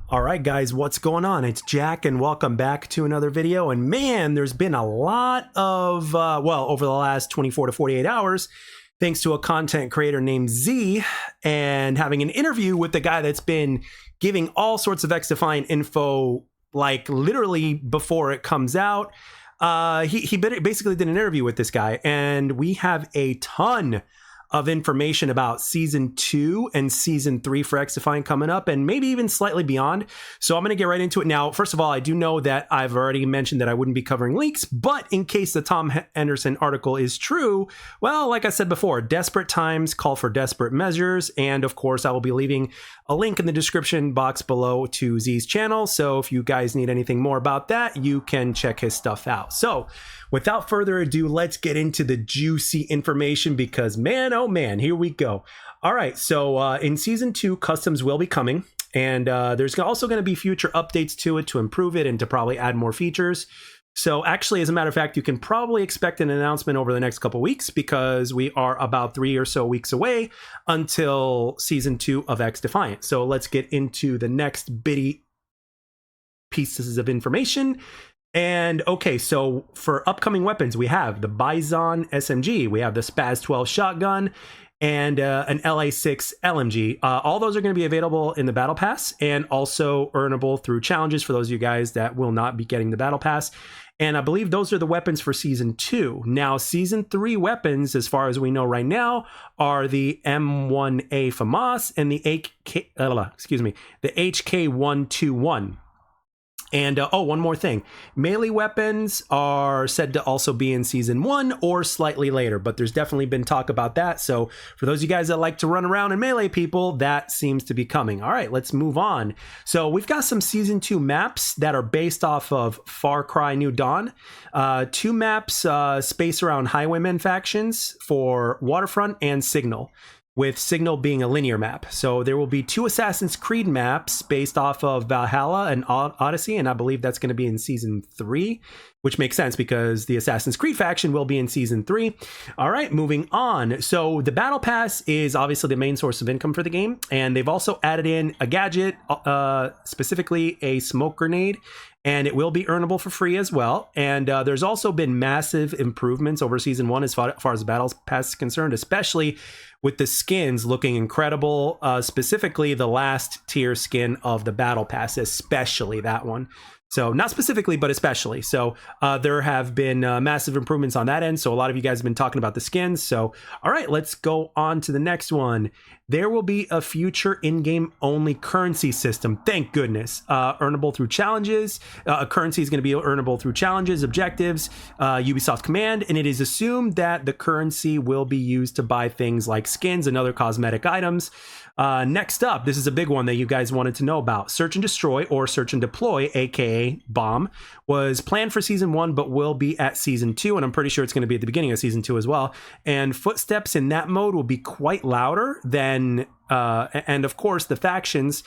All right, guys, what's going on? It's Jack, and welcome back to another video. And man, there's been a lot of, over the last 24 to 48 hours, thanks to a content creator named Z, and having an interview with the guy that's been giving all sorts of XDefiant info, like literally before it comes out. He basically did an interview with this guy, and we have a ton of information about season 2 and season 3 for XDefiant coming up, and maybe even slightly beyond. So I'm going to get right into it now. First of all, I do know that I've already mentioned that I wouldn't be covering leaks, but in case the Tom Henderson article is true, well, like I said before, desperate times call for desperate measures. And of course, I will be leaving a link in the description box below to Z's channel. So if you guys need anything more about that, you can check his stuff out. So without further ado, let's get into the juicy information because man, oh man, here we go. All right, so in season 2, customs will be coming, and there's also going to be future updates to it to improve it and to probably add more features. So actually, as a matter of fact, you can probably expect an announcement over the next couple weeks because we are about 3 or so weeks away until season 2 of XDefiant. So let's get into the next bitty pieces of information. And okay, so for upcoming weapons, we have the Bison SMG, we have the Spaz 12 shotgun, and an LA6 LMG. All those are going to be available in the Battle Pass and also earnable through challenges for those of you guys that will not be getting the Battle Pass. And I believe those are the weapons for Season 2. Now, Season 3 weapons, as far as we know right now, are the M1A FAMAS and the HK121. And one more thing, melee weapons are said to also be in season 1 or slightly later, but there's definitely been talk about that. So for those of you guys that like to run around and melee people, that seems to be coming. All right, let's move on. So we've got some season 2 maps that are based off of Far Cry New Dawn. 2 maps space around Highwaymen factions for Waterfront and Signal, with Signal being a linear map. So there will be 2 Assassin's Creed maps based off of Valhalla and Odyssey, and I believe that's going to be in season 3, which makes sense because the Assassin's Creed faction will be in season 3. All right, moving on. So the Battle Pass is obviously the main source of income for the game, and they've also added in a gadget, specifically a smoke grenade, and it will be earnable for free as well. And there's also been massive improvements over season 1 as far as the Battle Pass is concerned, especially with the skins looking incredible, specifically the last tier skin of the Battle Pass, especially that one. So not specifically, but especially. So there have been massive improvements on that end. So a lot of you guys have been talking about the skins. So all right, let's go on to the next one. There will be a future in-game only currency system. Thank goodness. Earnable through challenges. Currency is going to be earnable through challenges, objectives, Ubisoft Command, and it is assumed that the currency will be used to buy things like skins and other cosmetic items. Next up, this is a big one that you guys wanted to know about. Search and Destroy, or Search and Deploy, aka Bomb, was planned for season 1 but will be at season 2, and I'm pretty sure it's going to be at the beginning of season 2 as well. And footsteps in that mode will be quite louder than and of course the factions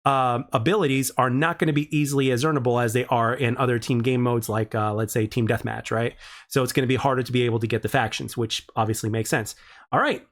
abilities are not going to be easily as earnable as they are in other team game modes like let's say Team Deathmatch, right? So it's going to be harder to be able to get the factions, which obviously makes sense. All right,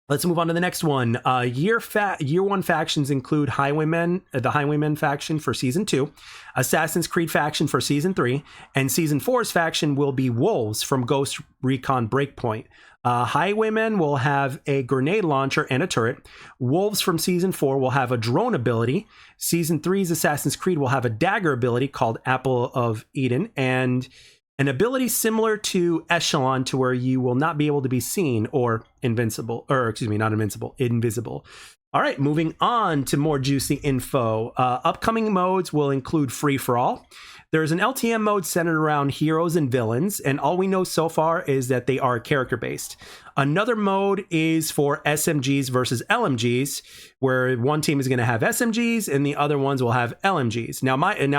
let's move on to the next one. Year 1 factions include Highwaymen, the Highwaymen faction for season 2, Assassin's Creed faction for season 3, and season 4's faction will be Wolves from Ghost Recon Breakpoint. Highwaymen will have a grenade launcher and a turret. Wolves from season 4 will have a drone ability. Season 3's Assassin's Creed will have a dagger ability called Apple of Eden, and an ability similar to Echelon, to where you will not be able to be seen or invincible, or excuse me, not invincible, invisible. All right, moving on to more juicy info. Upcoming modes will include Free For All. There's an LTM mode centered around heroes and villains, and all we know so far is that they are character-based. Another mode is for SMGs versus LMGs, where one team is going to have SMGs and the other ones will have LMGs. Now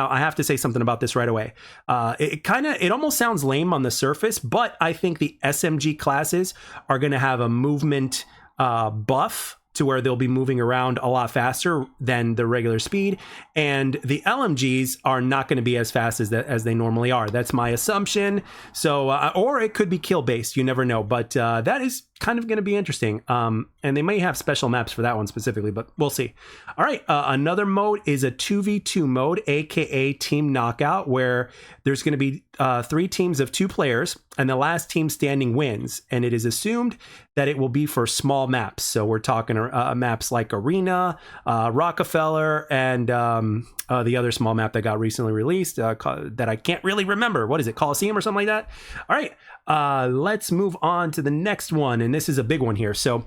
I have to say something about this right away. It almost sounds lame on the surface, but I think the SMG classes are going to have a movement buff to where they'll be moving around a lot faster than the regular speed, and the LMGs are not going to be as fast as they normally are. That's my assumption. So, or it could be kill based. You never know. But that is kind of going to be interesting. And they may have special maps for that one specifically, but we'll see. All right, another mode is a 2v2 mode, aka Team Knockout, where there's going to be 3 teams of 2 players, and the last team standing wins. And it is assumed that it will be for small maps. So we're talking maps like Arena, Rockefeller, and the other small map that got recently released that I can't really remember. What is it, Coliseum or something like that? All right, let's move on to the next one, and this is a big one here. So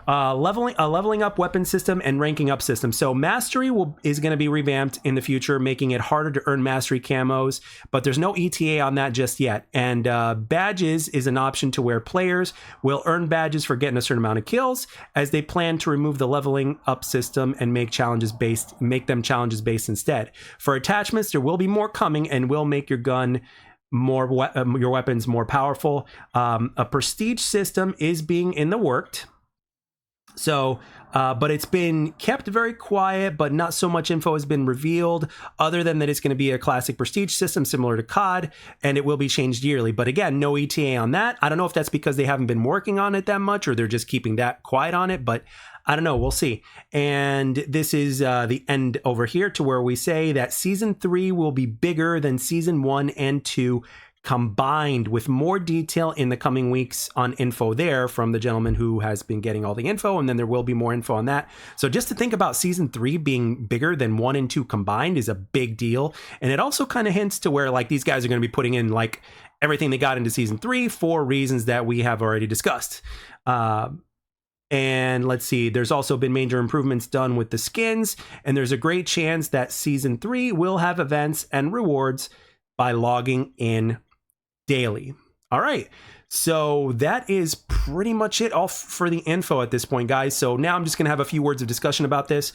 leveling up weapon system and ranking up system. So Mastery is going to be revamped in the future, making it harder to earn Mastery camos, but there's no ETA on that just yet. And badges is an option to where players will earn badges for getting a certain amount of kills, as they plan to remove the leveling up system and make them challenges based instead. For attachments, there will be more coming and will make your gun your weapons more powerful. A prestige system is being in the works. So, but it's been kept very quiet, but not so much info has been revealed, other than that it's going to be a classic prestige system similar to COD, and it will be changed yearly. But again, no ETA on that. I don't know if that's because they haven't been working on it that much, or they're just keeping that quiet on it, but I don't know. We'll see. And this is the end over here, to where we say that Season 3 will be bigger than Season 1 and 2 combined, with more detail in the coming weeks on info there from the gentleman who has been getting all the info, and then there will be more info on that. So just to think about Season 3 being bigger than 1 and 2 combined is a big deal. And it also kind of hints to where like these guys are going to be putting in like everything they got into Season 3 for reasons that we have already discussed. And let's see, there's also been major improvements done with the skins, and there's a great chance that Season 3 will have events and rewards by logging in daily. All right, so that is pretty much it all for the info at this point, guys. So now I'm just going to have a few words of discussion about this.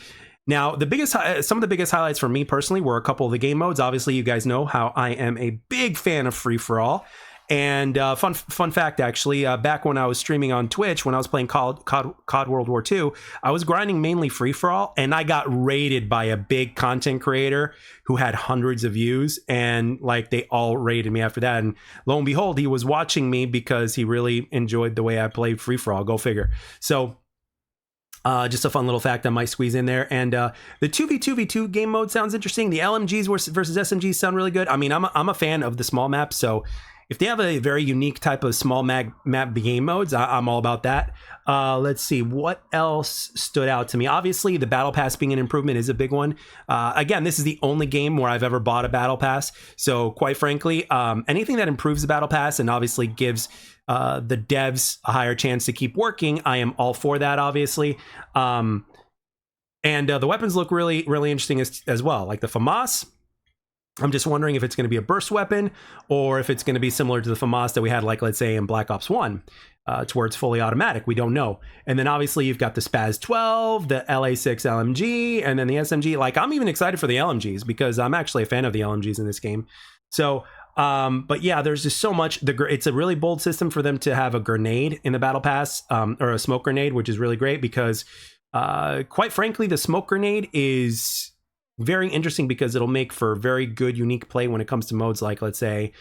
Now, some of the biggest highlights for me personally were a couple of the game modes. Obviously, you guys know how I am a big fan of free-for-all. And fun fact, actually, back when I was streaming on Twitch, when I was playing COD World War II, I was grinding mainly free-for-all, and I got raided by a big content creator who had hundreds of views, and like they all raided me after that. And lo and behold, he was watching me because he really enjoyed the way I played free-for-all. Go figure. So just a fun little fact I might squeeze in there. And the 2v2v2 game mode sounds interesting. The LMGs versus SMGs sound really good. I mean, I'm a fan of the small maps, so if they have a very unique type of small map game modes, I'm all about that. Let's see, what else stood out to me? Obviously, the Battle Pass being an improvement is a big one. Again, this is the only game where I've ever bought a Battle Pass. So quite frankly, anything that improves the Battle Pass and obviously gives the devs a higher chance to keep working, I am all for that, obviously. And the weapons look really, really interesting as well. Like the FAMAS, I'm just wondering if it's going to be a burst weapon or if it's going to be similar to the FAMAS that we had, like, let's say, in Black Ops 1, to where it's fully automatic. We don't know. And then obviously you've got the SPAS 12, the LA6 LMG, and then the SMG. Like, I'm even excited for the LMGs because I'm actually a fan of the LMGs in this game. So, but yeah, there's just so much. It's a really bold system for them to have a grenade in the Battle Pass, or a smoke grenade, which is really great because, quite frankly, the smoke grenade is very interesting because it'll make for very good unique play when it comes to modes like, let's say,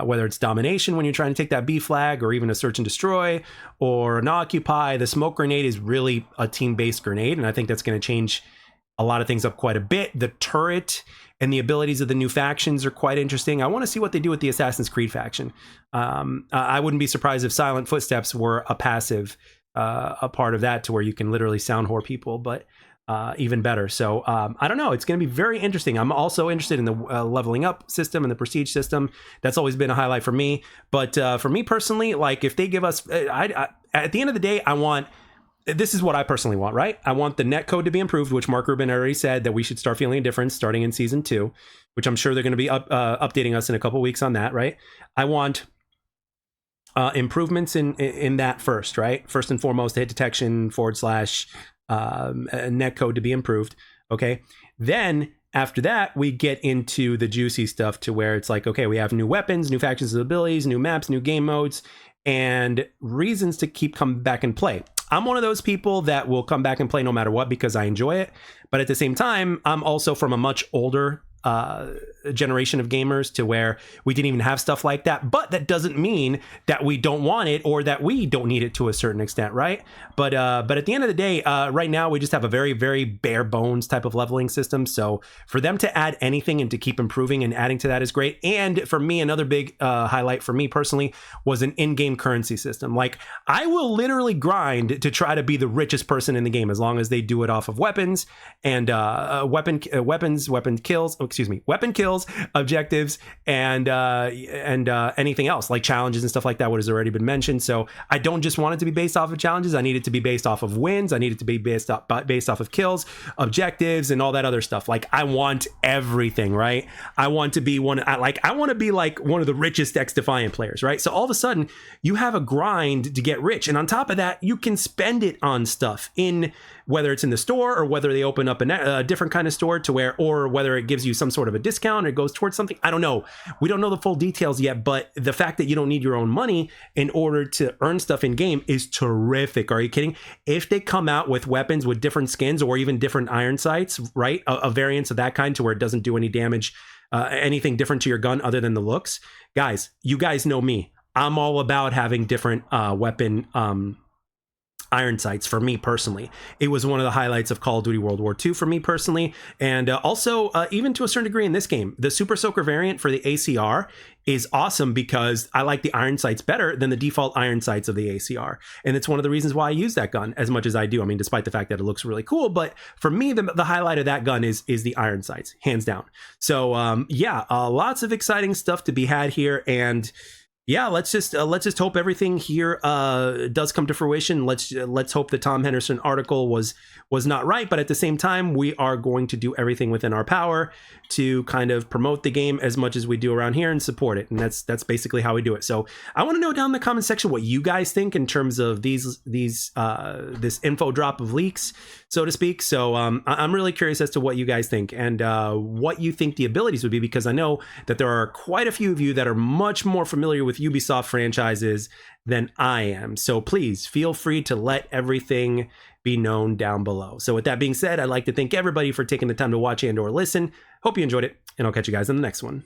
whether it's domination when you're trying to take that B flag, or even a search and destroy, or an occupy. The smoke grenade is really a team-based grenade, and I think that's going to change a lot of things up quite a bit. The turret and the abilities of the new factions are quite interesting. I want to see what they do with the Assassin's Creed faction. I wouldn't be surprised if Silent Footsteps were a passive, a part of that, to where you can literally sound whore people, but even better. So I don't know, it's going to be very interesting. I'm also interested in the leveling up system and the prestige system. That's always been a highlight for me. But for me personally, like, if they give us, at the end of the day, this is what I personally want, right? I want the netcode to be improved, which Mark Rubin already said that we should start feeling a difference starting in season 2, which I'm sure they're going to be updating us in a couple weeks on that, right? I want improvements in that first, right? First and foremost, the hit detection / netcode to be improved. Okay, then after that we get into the juicy stuff, to where it's like, okay, we have new weapons, new factions, abilities, new maps, new game modes, and reasons to keep coming back and play. I'm one of those people that will come back and play no matter what because I enjoy it. But at the same time, I'm also from a much older generation of gamers to where we didn't even have stuff like that. But that doesn't mean that we don't want it or that we don't need it to a certain extent, right? But at the end of the day, right now we just have a very, very bare bones type of leveling system. So for them to add anything and to keep improving and adding to that is great. And for me, another big highlight for me personally was an in-game currency system. Like, I will literally grind to try to be the richest person in the game as long as they do it off of weapons and weapon kills, objectives, and anything else like challenges and stuff like that, what has already been mentioned. So I don't just want it to be based off of challenges. I need it to be based off of wins. I need it to be based off of kills, objectives, and all that other stuff. Like, I want everything, right? I want to be one of the richest XDefiant players, right? So all of a sudden you have a grind to get rich, and on top of that, you can spend it on stuff in, whether it's in the store or whether they open up a different kind of store to where, or whether it gives you some sort of a discount or it goes towards something. I don't know. We don't know the full details yet, but the fact that you don't need your own money in order to earn stuff in game is terrific. Are you kidding? If they come out with weapons with different skins or even different iron sights, right? A variance of that kind to where it doesn't do any damage, anything different to your gun other than the looks. Guys, you guys know me. I'm all about having different weapon iron sights for me personally. It was one of the highlights of Call of Duty World War II for me personally. And also, even to a certain degree in this game, the Super Soaker variant for the ACR is awesome because I like the iron sights better than the default iron sights of the ACR. And it's one of the reasons why I use that gun as much as I do. I mean, despite the fact that it looks really cool, but for me, the highlight of that gun is the iron sights, hands down. So yeah, lots of exciting stuff to be had here. And yeah, let's just hope everything here does come to fruition. Let's hope the Tom Henderson article was not right, but at the same time, we are going to do everything within our power to kind of promote the game as much as we do around here and support it. And that's basically how we do it. So I want to know down in the comment section what you guys think in terms of this info drop of leaks, so to speak. So I'm really curious as to what you guys think and what you think the abilities would be, because I know that there are quite a few of you that are much more familiar with Ubisoft franchises than I am. So please feel free to let everything be known down below. So with that being said, I'd like to thank everybody for taking the time to watch and or listen. Hope you enjoyed it, and I'll catch you guys in the next one.